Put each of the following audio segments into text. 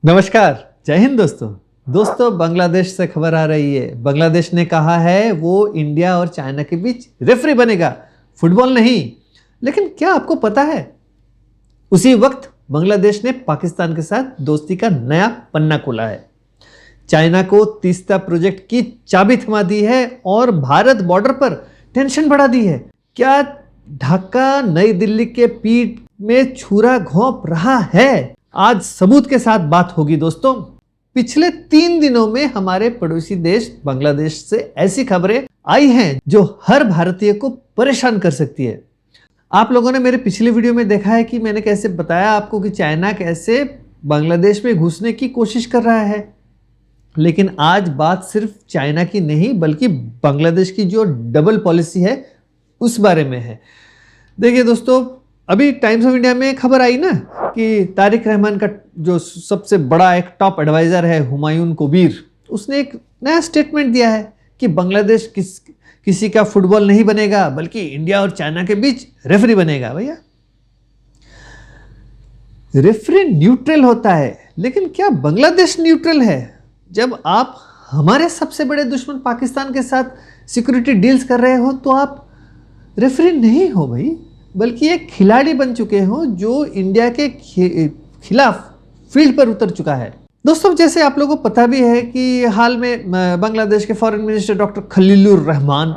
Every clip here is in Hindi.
नमस्कार, जय हिंद दोस्तों। बांग्लादेश से खबर आ रही है। बांग्लादेश ने कहा है वो इंडिया और चाइना के बीच रेफरी बनेगा, फुटबॉल नहीं। लेकिन क्या आपको पता है, उसी वक्त बांग्लादेश ने पाकिस्तान के साथ दोस्ती का नया पन्ना खोला है। चाइना को तीस्ता प्रोजेक्ट की चाबी थमा दी है और भारत बॉर्डर पर टेंशन बढ़ा दी है। क्या ढाका नई दिल्ली के पीठ में छुरा घोंप रहा है? आज सबूत के साथ बात होगी दोस्तों। पिछले 3 दिनों में हमारे पड़ोसी देश बांग्लादेश से ऐसी खबरें आई हैं जो हर भारतीय को परेशान कर सकती है। आप लोगों ने मेरे पिछले वीडियो में देखा है कि मैंने कैसे बताया आपको कि चाइना कैसे बांग्लादेश में घुसने की कोशिश कर रहा है। लेकिन आज बात सिर्फ चाइना की नहीं बल्कि बांग्लादेश की जो डबल पॉलिसी है उस बारे में है। देखिए दोस्तों, अभी टाइम्स ऑफ इंडिया में खबर आई ना कि तारिक रहमान का जो सबसे बड़ा एक टॉप एडवाइजर है हुमायूं कबीर, उसने एक नया स्टेटमेंट दिया है कि बांग्लादेश किसी का फुटबॉल नहीं बनेगा बल्कि इंडिया और चाइना के बीच रेफरी बनेगा। भैया, रेफरी न्यूट्रल होता है, लेकिन क्या बांग्लादेश न्यूट्रल है? जब आप हमारे सबसे बड़े दुश्मन पाकिस्तान के साथ सिक्योरिटी डील्स कर रहे हो तो आप रेफरी नहीं हो भाई, बल्कि एक खिलाड़ी बन चुके हो जो इंडिया के खिलाफ फील्ड पर उतर चुका है। दोस्तों, जैसे आप लोगों को पता भी है कि हाल में बांग्लादेश के foreign minister doctor Khalilur Rahman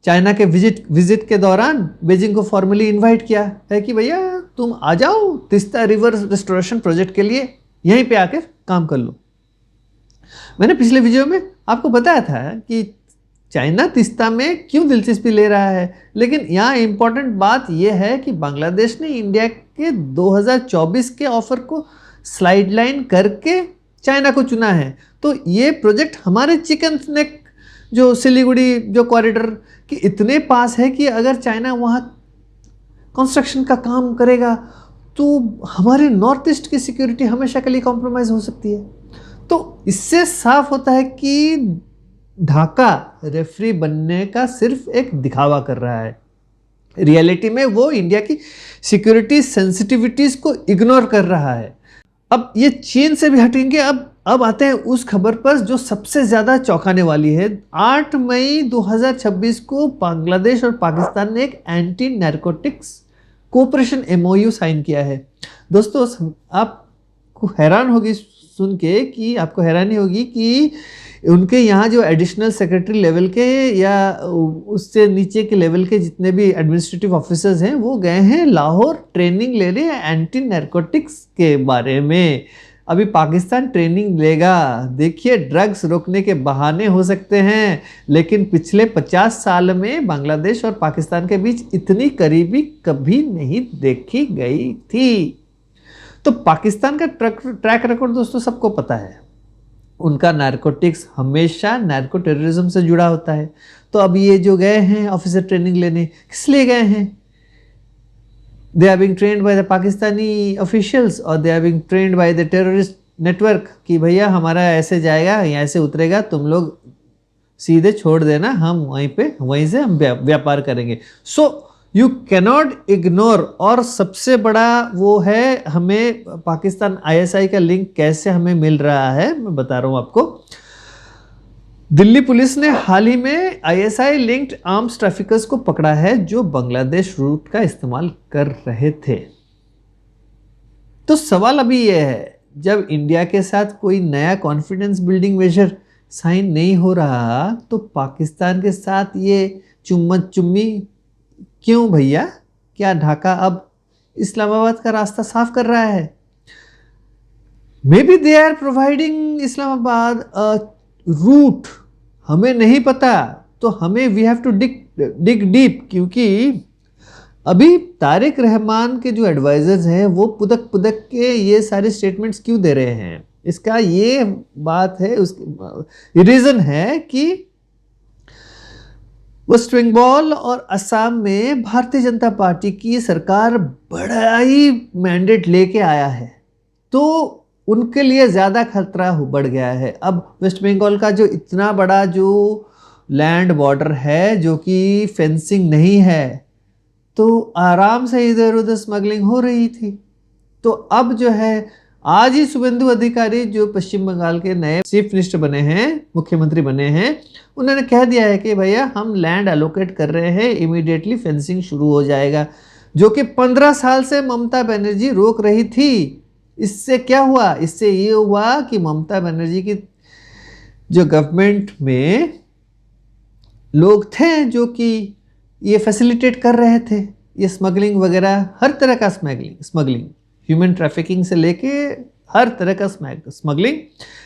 China के विजिट के दौरान बीजिंग को फॉर्मली इनवाइट किया है कि भैया तुम आ जाओ तीस्ता रिवर रिस्टोरेशन प्रोजेक्ट के लिए, यहीं पे आकर काम कर लो। मैंने पिछले वीडियो में आपको बताया था कि चाइना तीस्ता में क्यों दिलचस्पी ले रहा है, लेकिन यहाँ इंपॉर्टेंट बात यह है कि बांग्लादेश ने इंडिया के 2024 के ऑफर को स्लाइड लाइन करके चाइना को चुना है। तो ये प्रोजेक्ट हमारे चिकन नेक जो सिलीगुड़ी जो कॉरिडोर के इतने पास है कि अगर चाइना वहाँ कंस्ट्रक्शन का काम करेगा तो हमारे नॉर्थ ईस्ट की सिक्योरिटी हमेशा के लिए कॉम्प्रोमाइज़ हो सकती है। तो इससे साफ होता है कि ढाका रेफरी बनने का सिर्फ एक दिखावा कर रहा है। रियलिटी में वो इंडिया की सिक्योरिटी सेंसिटिविटीज को इग्नोर कर रहा है। अब ये चीन से भी हटेंगे। अब आते हैं उस खबर पर जो सबसे ज़्यादा चौंकाने वाली है। 8 मई 2026 को बांग्लादेश और पाकिस्तान ने एक anti narcotics cooperation MOU sign किया है। दोस्तों, आपको हैरान होगी सुन के कि आपको हैरानी होगी कि उनके यहाँ जो एडिशनल सेक्रेटरी लेवल के या उससे नीचे के लेवल के जितने भी एडमिनिस्ट्रेटिव ऑफिसर्स हैं वो गए हैं लाहौर ट्रेनिंग लेने एंटी नारकोटिक्स के बारे में। अभी पाकिस्तान ट्रेनिंग लेगा। देखिए, ड्रग्स रोकने के बहाने हो सकते हैं, लेकिन पिछले 50 साल में बांग्लादेश और पाकिस्तान के बीच इतनी करीबी कभी नहीं देखी गई थी। तो पाकिस्तान का ट्रैक रिकॉर्ड दोस्तों सबको पता है। उनका नारकोटिक्स हमेशा नार्को टेररिज्म से जुड़ा होता है। तो अब ये जो गए हैं ऑफिसर ट्रेनिंग लेने, किस लिए गए हैं? They are being trained by the Pakistani officials और they are being trained by the terrorist network कि भैया हमारा ऐसे जाएगा, यहाँ ऐसे उतरेगा, तुम लोग सीधे छोड़ देना, हम वहीं से हम व्यापार करेंगे। So you cannot ignore. और सबसे बड़ा वो है, हमें पाकिस्तान ISI का लिंक कैसे हमें मिल रहा है, मैं बता रहा हूं आपको। दिल्ली पुलिस ने हाल ही में ISI लिंक्ड आर्म्स ट्रैफिकर्स को पकड़ा है जो बांग्लादेश रूट का इस्तेमाल कर रहे थे। तो सवाल अभी यह है, जब इंडिया के साथ कोई नया कॉन्फिडेंस बिल्डिंग मेजर साइन नहीं हो रहा तो पाकिस्तान के साथ ये चुम्मी क्यों भैया? क्या ढाका अब इस्लामाबाद का रास्ता साफ कर रहा है? Maybe they are providing Islamabad route, हमें नहीं पता। तो हमें we have to dig deep, क्योंकि अभी तारिक रहमान के जो एडवाइजर्स हैं वो पुदक के ये सारे स्टेटमेंट्स क्यों दे रहे हैं? इसका ये बात है, उसकी रीज़न है कि वेस्ट बंगाल और असम में भारतीय जनता पार्टी की सरकार बड़ा ही मैंडेट लेके आया है, तो उनके लिए ज़्यादा खतरा बढ़ गया है। अब वेस्ट बंगाल का जो इतना बड़ा जो लैंड बॉर्डर है जो कि फेंसिंग नहीं है, तो आराम से इधर उधर स्मगलिंग हो रही थी। तो अब जो है आज ही शुभेंदु अधिकारी जो पश्चिम बंगाल के नए चीफ मिनिस्टर बने हैं, मुख्यमंत्री बने हैं, उन्होंने कह दिया है कि भैया हम लैंड एलोकेट कर रहे हैं, इमीडिएटली फेंसिंग शुरू हो जाएगा, जो कि 15 साल से ममता बनर्जी रोक रही थी। इससे क्या हुआ? इससे ये हुआ कि ममता बनर्जी की जो गवर्नमेंट में लोग थे जो कि ये फैसिलिटेट कर रहे थे, ये स्मगलिंग वगैरह, हर तरह का स्मगलिंग, ह्यूमन ट्रैफिकिंग से लेके हर तरह का स्मगलिंग।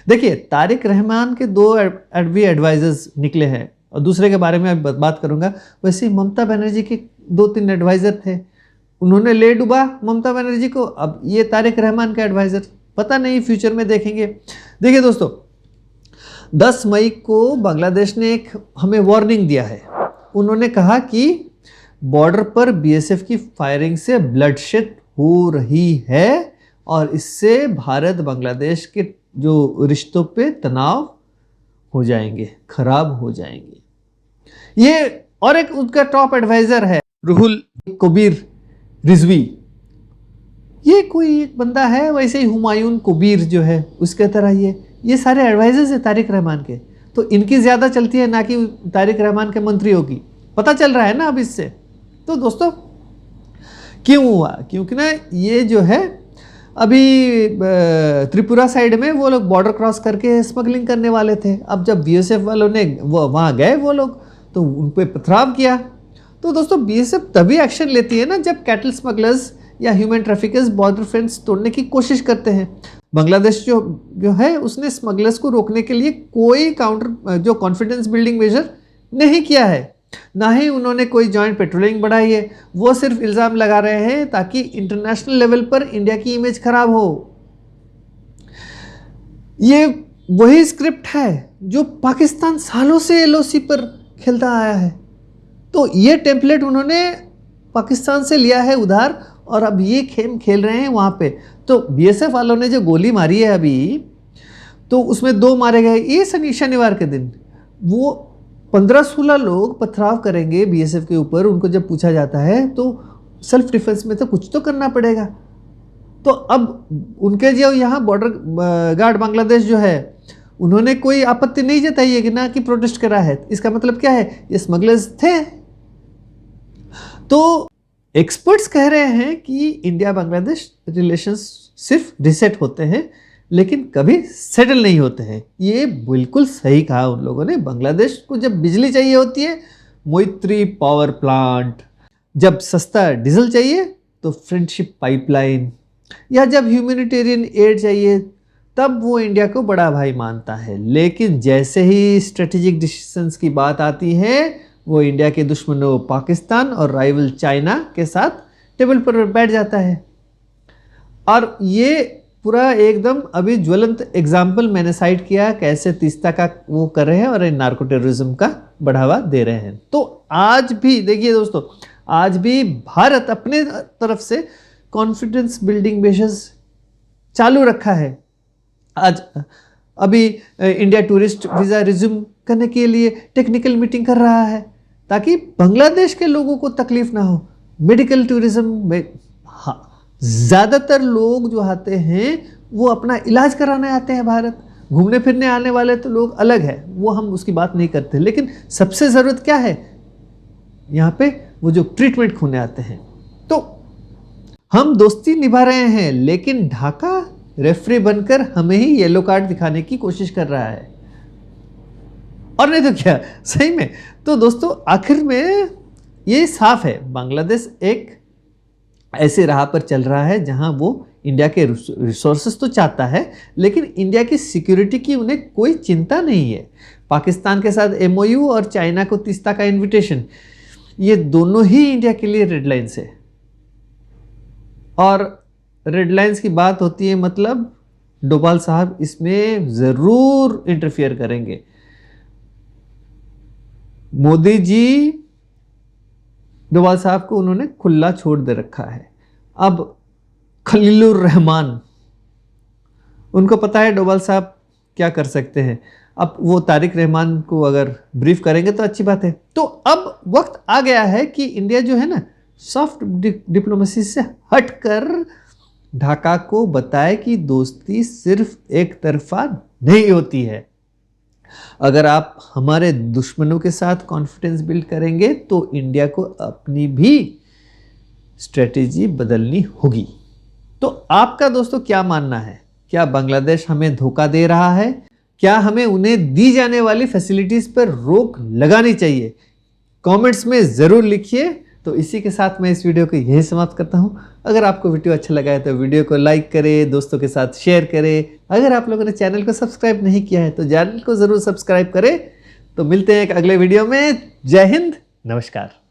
देखिए, तारिक रहमान के 2 एडवी एडवाइजर्स निकले हैं और दूसरे के बारे में अब बात करूंगा। वैसे ही ममता बनर्जी के 2-3 एडवाइजर थे, उन्होंने ले डूबा ममता बनर्जी को। अब ये तारिक रहमान का एडवाइजर, पता नहीं फ्यूचर में देखेंगे। देखिए दोस्तों, 10 मई को बांग्लादेश ने एक हमें वार्निंग दिया है। उन्होंने कहा कि बॉर्डर पर बीएसएफ की फायरिंग से ब्लडशेड हो रही है और इससे भारत बांग्लादेश के जो रिश्तों पे तनाव हो जाएंगे, खराब हो जाएंगे। ये और एक उनका टॉप एडवाइजर है रुहुल कबीर रिजवी। ये कोई एक बंदा है, वैसे ही हुमायूं कबीर जो है उसके तरह ये सारे एडवाइजर्स है तारिक रहमान के। तो इनकी ज़्यादा चलती है ना कि तारिक रहमान के मंत्रियों की, पता चल रहा है ना अब इससे। तो दोस्तों क्यों हुआ? क्योंकि ना ये जो है अभी त्रिपुरा साइड में वो लोग बॉर्डर क्रॉस करके स्मगलिंग करने वाले थे। अब जब बीएसएफ वालों ने वो वहाँ गए वो लोग, तो उन पर पथराव किया। तो दोस्तों बीएसएफ तभी एक्शन लेती है ना जब कैटल स्मगलर्स या ह्यूमन ट्रैफिकर्स बॉर्डर फेंस तोड़ने की कोशिश करते हैं। बांग्लादेश जो है उसने स्मगलर्स को रोकने के लिए कोई जो कॉन्फिडेंस बिल्डिंग मेजर नहीं किया है, ना ही उन्होंने कोई जॉइंट पेट्रोलिंग बढ़ाई है। वो सिर्फ इल्ज़ाम लगा रहे हैं ताकि इंटरनेशनल लेवल पर इंडिया की इमेज खराब हो। ये वही स्क्रिप्ट है जो पाकिस्तान सालों से एलओसी पर खेलता आया है। तो ये टेम्पलेट उन्होंने पाकिस्तान से लिया है उधार और अब ये खेल खेल रहे हैं वहाँ पे। तो बीएसएफ वालों ने जो गोली मारी है अभी, तो उसमें 2 मारे गए। ये शनिवार के दिन वो 15-16 लोग पथराव करेंगे बीएसएफ के ऊपर। उनको जब पूछा जाता है तो सेल्फ डिफेंस में तो कुछ तो करना पड़ेगा। तो अब उनके जो यहाँ बॉर्डर गार्ड बांग्लादेश जो है, उन्होंने कोई आपत्ति नहीं जताई है कि ना कि प्रोटेस्ट करा है। इसका मतलब क्या है? ये स्मगलर्स थे। तो एक्सपर्ट्स कह रहे हैं कि इंडिया बांग्लादेश रिलेशंस सिर्फ रिसेट होते हैं लेकिन कभी सेटल नहीं होते हैं। ये बिल्कुल सही कहा उन लोगों ने। बांग्लादेश को जब बिजली चाहिए होती है, मोइत्री पावर प्लांट, जब सस्ता डीजल चाहिए तो फ्रेंडशिप पाइपलाइन, या जब ह्यूमैनिटेरियन एड चाहिए तब वो इंडिया को बड़ा भाई मानता है। लेकिन जैसे ही स्ट्रेटेजिक डिसीजंस की बात आती है, वो इंडिया के दुश्मनों पाकिस्तान और राइवल चाइना के साथ टेबल पर बैठ जाता है। और ये पूरा एकदम अभी ज्वलंत एग्जाम्पल मैंने साइट किया कैसे तीस्ता का वो कर रहे हैं और नार्को टेररिज्म का बढ़ावा दे रहे हैं। तो आज भी देखिए दोस्तों, आज भी भारत अपने तरफ से कॉन्फिडेंस बिल्डिंग मेजर्स चालू रखा है। आज अभी इंडिया टूरिस्ट वीज़ा रिज्यूम करने के लिए टेक्निकल मीटिंग कर रहा है ताकि बांग्लादेश के लोगों को तकलीफ ना हो। मेडिकल टूरिज्म में ज़्यादातर लोग जो आते हैं वो अपना इलाज कराने आते हैं भारत। घूमने फिरने आने वाले तो लोग अलग है, वो हम उसकी बात नहीं करते। लेकिन सबसे ज़रूरत क्या है यहाँ पे? वो जो ट्रीटमेंट खोने आते हैं। तो हम दोस्ती निभा रहे हैं लेकिन ढाका रेफरी बनकर हमें ही येलो कार्ड दिखाने की कोशिश कर रहा है, और नहीं तो क्या, सही में। तो दोस्तों आखिर में ये साफ है, बांग्लादेश एक ऐसे राह पर चल रहा है जहां वो इंडिया के रिसोर्सेस तो चाहता है लेकिन इंडिया की सिक्योरिटी की उन्हें कोई चिंता नहीं है। पाकिस्तान के साथ एमओयू और चाइना को तीस्ता का इनविटेशन, ये दोनों ही इंडिया के लिए रेड लाइन्स है। और रेड लाइन्स की बात होती है मतलब डोभाल साहब इसमें ज़रूर इंटरफियर करेंगे। मोदी जी डोभाल साहब को उन्होंने खुला छोड़ दे रखा है। अब खलीलुर रहमान, उनको पता है डोभाल साहब क्या कर सकते हैं। अब वो तारिक रहमान को अगर ब्रीफ करेंगे तो अच्छी बात है। तो अब वक्त आ गया है कि इंडिया जो है ना, सॉफ्ट डिप्लोमेसी से हटकर ढाका को बताए कि दोस्ती सिर्फ एक तरफा नहीं होती है। अगर आप हमारे दुश्मनों के साथ कॉन्फिडेंस बिल्ड करेंगे तो इंडिया को अपनी भी स्ट्रेटेजी बदलनी होगी। तो आपका दोस्तों क्या मानना है? क्या बांग्लादेश हमें धोखा दे रहा है? क्या हमें उन्हें दी जाने वाली फैसिलिटीज पर रोक लगानी चाहिए? कमेंट्स में ज़रूर लिखिए। तो इसी के साथ मैं इस वीडियो को यही समाप्त करता हूं। अगर आपको वीडियो अच्छा लगा है तो वीडियो को लाइक करें, दोस्तों के साथ शेयर करें। अगर आप लोगों ने चैनल को सब्सक्राइब नहीं किया है तो चैनल को ज़रूर सब्सक्राइब करें। तो मिलते हैं एक अगले वीडियो में। जय हिंद, नमस्कार।